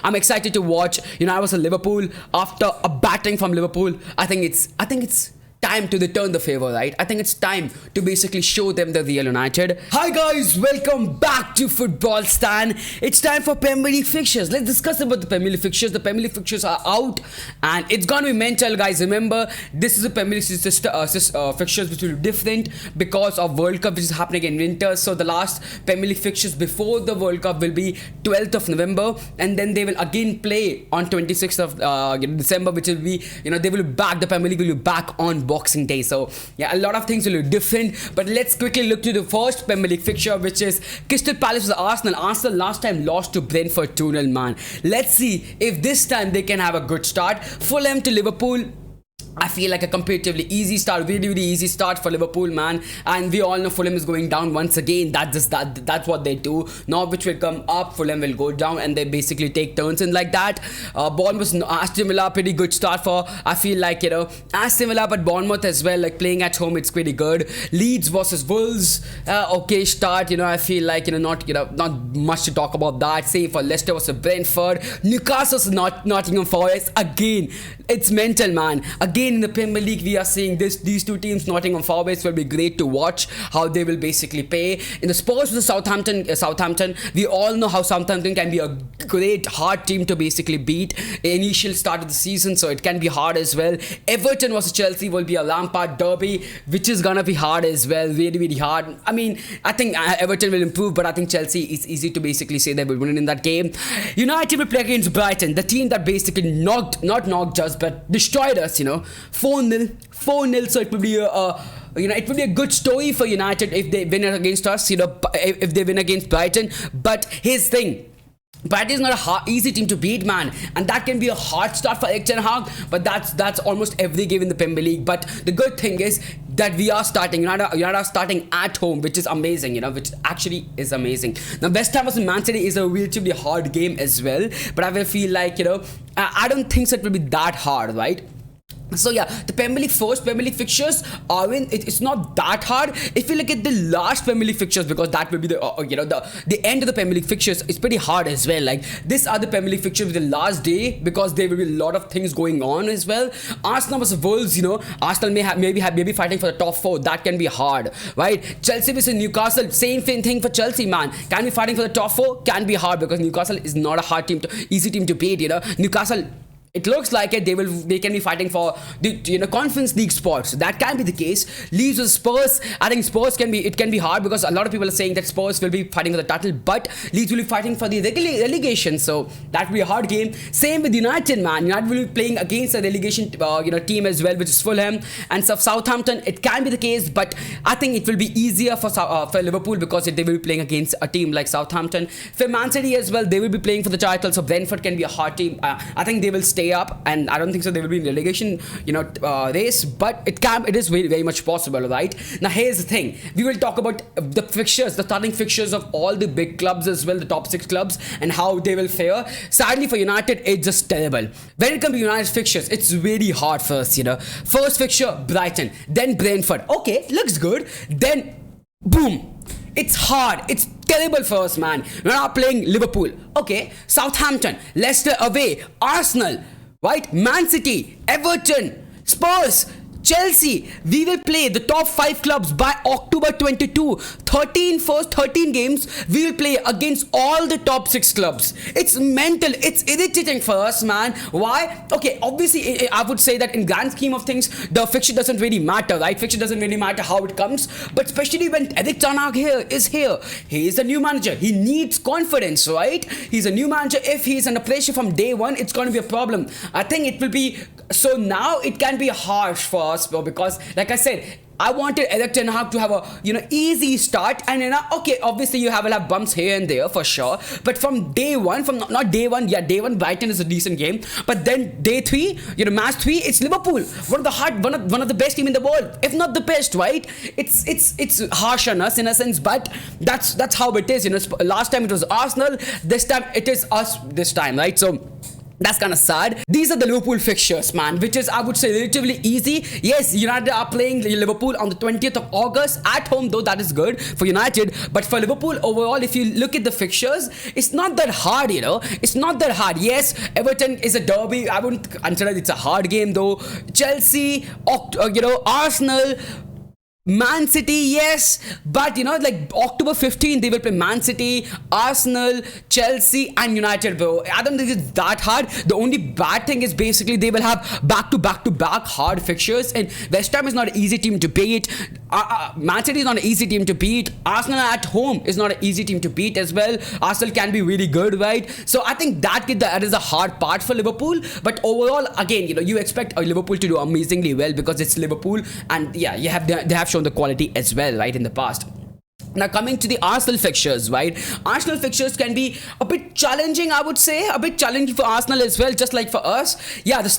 I'm excited to watch. I was a Liverpool after a batting from Liverpool. I think it's time to return the favor, right? I think it's time to basically show them the real United. Hi guys, welcome back to Football Stan. It's time for Premier League fixtures. Let's discuss about the Premier League fixtures. The Premier League fixtures are out and it's gonna be mental, guys. Remember, this is a Premier League fixtures which will be different because of World Cup, which is happening in winter. So the last Premier League fixtures before the World Cup will be 12th of November, and then they will again play on 26th of December, which will be, they will be back. The Premier League will be back on Boxing Day. So yeah, a lot of things will be different, but let's quickly look to the first Premier League fixture, which is Crystal Palace vs Arsenal. Arsenal last time lost to Brentford 2-0, man. Let's see if this time they can have a good start. Fulham to Liverpool. I feel like a comparatively easy start, really easy start for Liverpool, man. And we all know Fulham is going down once again. That's what they do. Norwich will come up, Fulham will go down, and they basically take turns in like that. Bournemouth, Aston Villa, pretty good start for. I feel like Aston Villa, but Bournemouth as well. Like playing at home, it's pretty good. Leeds versus Wolves, okay start. I feel like not much to talk about that. Same for Leicester versus Brentford. Newcastle's Nottingham Forest again. It's mental, man. Again in the Premier League, we are seeing these two teams. Nottingham Forest will be great to watch how they will basically play. In the Spurs with Southampton, we all know how Southampton can be a great hard team to basically beat initial start of the season, so it can be hard as well. Everton versus Chelsea will be a Lampard derby, which is gonna be hard as well, really hard. I mean, I think Everton will improve, but I think Chelsea is easy to basically say they will win in that game. United will play against Brighton, the team that basically not knocked us but destroyed us. 4-0, so it will be it will be a good story for United if they win against us, if they win against Brighton. But here's the thing, Brighton is not a easy team to beat, man, and that can be a hard start for Erik Ten Hag, but that's almost every game in the Premier League. But the good thing is that we are starting, United are starting at home, which is amazing, which actually is amazing. Now West Ham versus Man City is a relatively hard game as well, but I will feel like, I don't think so it will be that hard, right? So yeah, the first Premier League fixtures are it's not that hard. If you look at the last Premier League fixtures, because that will be the end of the Premier League fixtures, it's pretty hard as well. Like these are the Premier League fixtures with the last day, because there will be a lot of things going on as well. Arsenal versus Wolves, Arsenal maybe fighting for the top 4. That can be hard, right? Chelsea versus Newcastle, same thing for Chelsea, man. Can be fighting for the top 4, can be hard, because Newcastle is not a easy team to beat. Newcastle, it looks like it. They can be fighting for the Conference League spots. That can be the case. Leeds with Spurs. I think Spurs can be hard, because a lot of people are saying that Spurs will be fighting for the title, but Leeds will be fighting for the relegation. So that will be a hard game. Same with United, man. United will be playing against a relegation team as well, which is Fulham. And Southampton, it can be the case, but I think it will be easier for Liverpool, because they will be playing against a team like Southampton. For Man City as well, they will be playing for the title. So Brentford can be a hard team. I think they will stay up, and I don't think so they will be in relegation race, but it is very much possible, right? Now here's the thing, we will talk about the starting fixtures of all the big clubs as well, the top 6 clubs, and how they will fare. Sadly for United, it's just terrible. When it comes to United fixtures, it's really hard first. First fixture, Brighton, then Brentford. Okay, looks good. Then boom, it's hard. It's terrible for us, man. We're not playing Liverpool. Okay, Southampton, Leicester away, Arsenal, right? Man City, Everton, Spurs, Chelsea. We will play the top 5 clubs by October 22. First 13 games, we will play against all the top 6 clubs. It's mental. It's irritating for us, man. Why? Okay, obviously, I would say that in grand scheme of things, the fixture doesn't really matter, right? Fixture doesn't really matter how it comes, but especially when Erik Ten Hag is here. He is a new manager. He needs confidence, right? He's a new manager. If he's under pressure from day one, it's going to be a problem. I think it will be. So now it can be harsh for us, because like I said, I wanted Erik Ten Hag to have a easy start, and okay, obviously you will have bumps here and there for sure, but from day one, day one Brighton is a decent game, but then day 3, match 3, it's Liverpool, one of the best team in the world, if not the best, right? It's harsh on us in a sense, but that's how it is. Last time it was Arsenal, this time it is us, right? So That's kind of sad. These are the Liverpool fixtures, man, which is, I would say, relatively easy. Yes, United are playing Liverpool on the 20th of August at home, though that is good for United. But for Liverpool overall, if you look at the fixtures, it's not that hard, It's not that hard. Yes, Everton is a derby. I wouldn't consider it's a hard game, though. Chelsea, Arsenal, Man City, yes, but like October 15th, they will play Man City, Arsenal, Chelsea, and United, bro. I don't think it's that hard. The only bad thing is basically they will have back hard fixtures, and West Ham is not an easy team to beat. Man City is not an easy team to beat. Arsenal at home is not an easy team to beat as well. Arsenal can be really good, right? So I think that is a hard part for Liverpool. But overall, again, you expect Liverpool to do amazingly well because it's Liverpool, and yeah, they have shown the quality as well, right, in the past. Now coming to the Arsenal fixtures, right? Arsenal fixtures can be a bit challenging, I would say, a bit challenging for Arsenal as well, just like for us. Yeah, the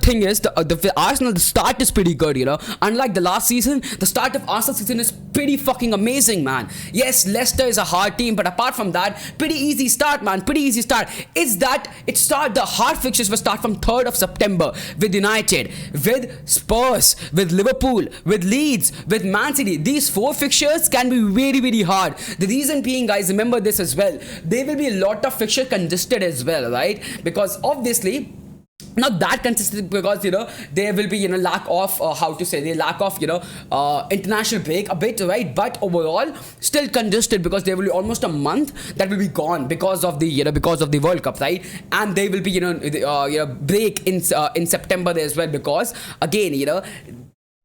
thing is, the Arsenal, the start is pretty good, Unlike the last season, the start of Arsenal season is pretty fucking amazing, man. Yes, Leicester is a hard team, but apart from that, pretty easy start, man. Pretty easy start. The hard fixtures will start from 3rd of September with United, with Spurs, with Liverpool, with Leeds, with Man City. These 4 fixtures can be very hard. The reason being, guys, remember this as well, there will be a lot of fixture congested as well, right? Because obviously not that consistent, because there will be lack of international break a bit, right? But overall still congested, because there will be almost a month that will be gone because of the World Cup, right? And there will be break in September as well, because again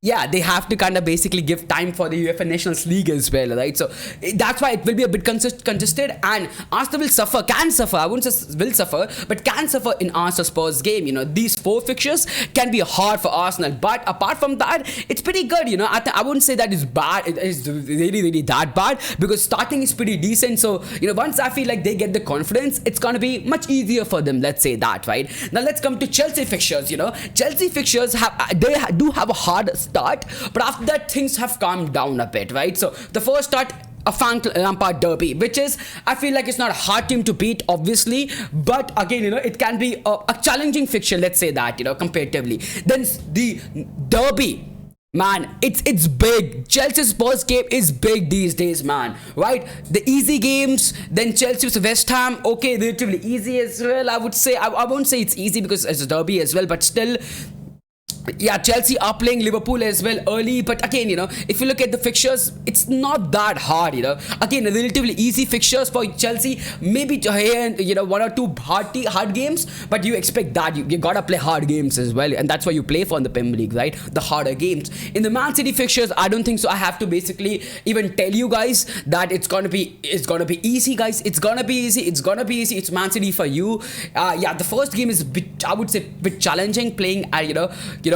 yeah, they have to kind of basically give time for the UEFA Nations League as well, right? So that's why it will be a bit congested, and Arsenal can suffer. I wouldn't say will suffer, but can suffer in Arsenal Spurs game. These 4 fixtures can be hard for Arsenal, but apart from that, it's pretty good. I wouldn't say that is bad. It is really that bad, because starting is pretty decent. So once I feel like they get the confidence, it's gonna be much easier for them. Let's say that, right? Now let's come to Chelsea fixtures. Chelsea fixtures do have a hard start, but after that things have calmed down a bit, right? So the first start, a Frank Lampard derby, which is, I feel like it's not a hard team to beat, obviously, but again, it can be a challenging fixture, let's say that, comparatively. Then the derby, man, it's big. Chelsea's Spurs game is big these days, man, right? The easy games, then Chelsea vs West Ham, okay, relatively easy as well, I would say. I won't say it's easy because it's a derby as well, but still, yeah, Chelsea are playing Liverpool as well early, but again, if you look at the fixtures, it's not that hard, Again, relatively easy fixtures for Chelsea, maybe here and 1 or 2 hard games, but you expect that you gotta play hard games as well, and that's why you play for in the Premier League, right? The harder games. In the Man City fixtures, I don't think so. I have to basically even tell you guys that it's gonna be easy, guys. It's gonna be easy. It's Man City for you. Yeah, the first game is I would say bit challenging, playing at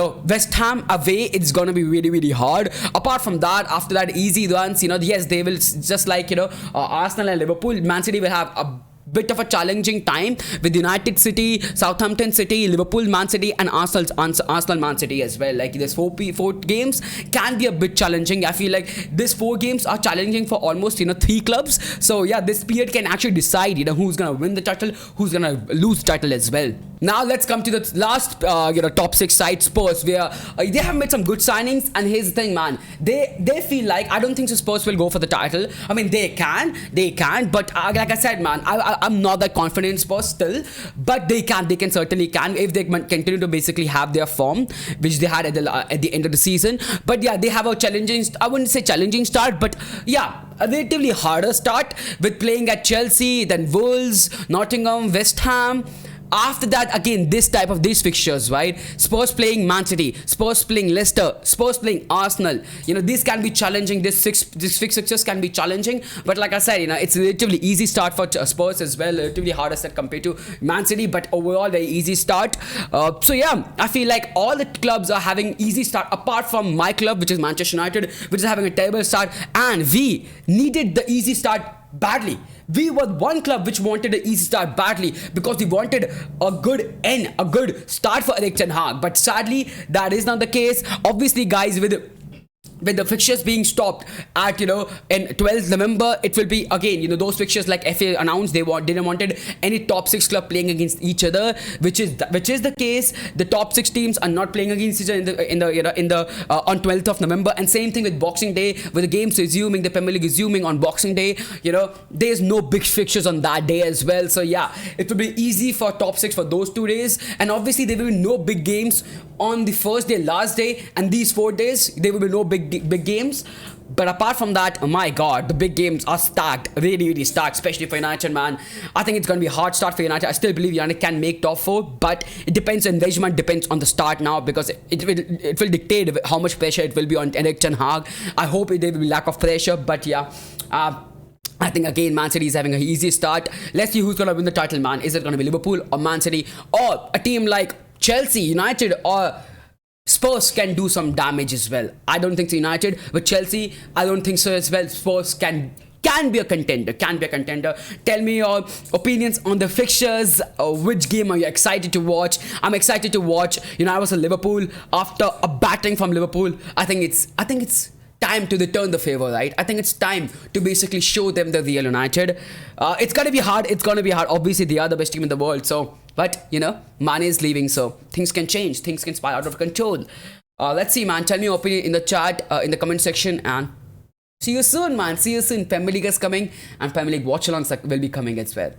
West Ham away. It's gonna be really hard. Apart from that, after that, easy runs. Yes, they will, just like Arsenal and Liverpool. Man City will have a bit of a challenging time with United City, Southampton City, Liverpool Man City, and Arsenal Man City as well. Like this 4 games can be a bit challenging. I feel like these 4 games are challenging for almost 3 clubs. So yeah, this period can actually decide who's gonna win the title, who's gonna lose the title as well. Now let's come to the last top 6 side, Spurs, where they have made some good signings. And here's the thing, man, they feel like, I don't think so Spurs will go for the title. I mean, they can, but like I said, man, I'm not that confident in Spurs still, but they certainly can if they continue to basically have their form which they had at the end of the season. But yeah, they have a challenging, I wouldn't say challenging start, but yeah, a relatively harder start with playing at Chelsea, then Wolves, Nottingham, West Ham. After that, again, these fixtures, right? Spurs playing Man City, Spurs playing Leicester, Spurs playing Arsenal. These can be challenging. These fixtures can be challenging. But like I said, it's a relatively easy start for Spurs as well. Relatively harder start compared to Man City, but overall very easy start. So yeah, I feel like all the clubs are having easy start, apart from my club, which is Manchester United, which is having a terrible start. And we needed the easy start badly. We were one club which wanted an easy start badly, because we wanted a good start for Erik Ten Hag. But sadly, that is not the case. Obviously, guys, with with the fixtures being stopped at in 12th November, it will be again those fixtures like FA announced didn't wanted any top six club playing against each other, which is the case. The top six teams are not playing against each other on 12th of November, and same thing with Boxing Day, with the games resuming, the Premier League resuming on Boxing Day. There's no big fixtures on that day as well, so yeah, it will be easy for top six for those 2 days, and obviously there will be no big games on the first day, last day, and these 4 days there will be no big games. But apart from that, oh my god, the big games are stacked, really stacked, especially for United, man. I think it's going to be a hard start for United. I still believe United can make top 4, but it depends. Engagement depends on the start now, because it will dictate how much pressure it will be on Erik Ten Hag. I hope there will be lack of pressure, but yeah. I think again Man City is having an easy start. Let's see who's going to win the title, man. Is it going to be Liverpool or Man City, or a team like Chelsea, United, or Spurs can do some damage as well? I don't think so. United, but Chelsea, I don't think so as well. Spurs can be a contender. Tell me your opinions on the fixtures. Which game are you excited to watch? I'm excited to watch. I was a Liverpool after a batting from Liverpool. I think it's time to return the favor, right? I think it's time to basically show them the real United. It's gonna be hard. Obviously, they are the best team in the world. So, but Mane is leaving, so things can change. Things can spiral out of control. Let's see, man. Tell me your opinion in the chat, in the comment section, and see you soon, man. See you soon. Premier League is coming, and Premier League watch-alongs will be coming as well.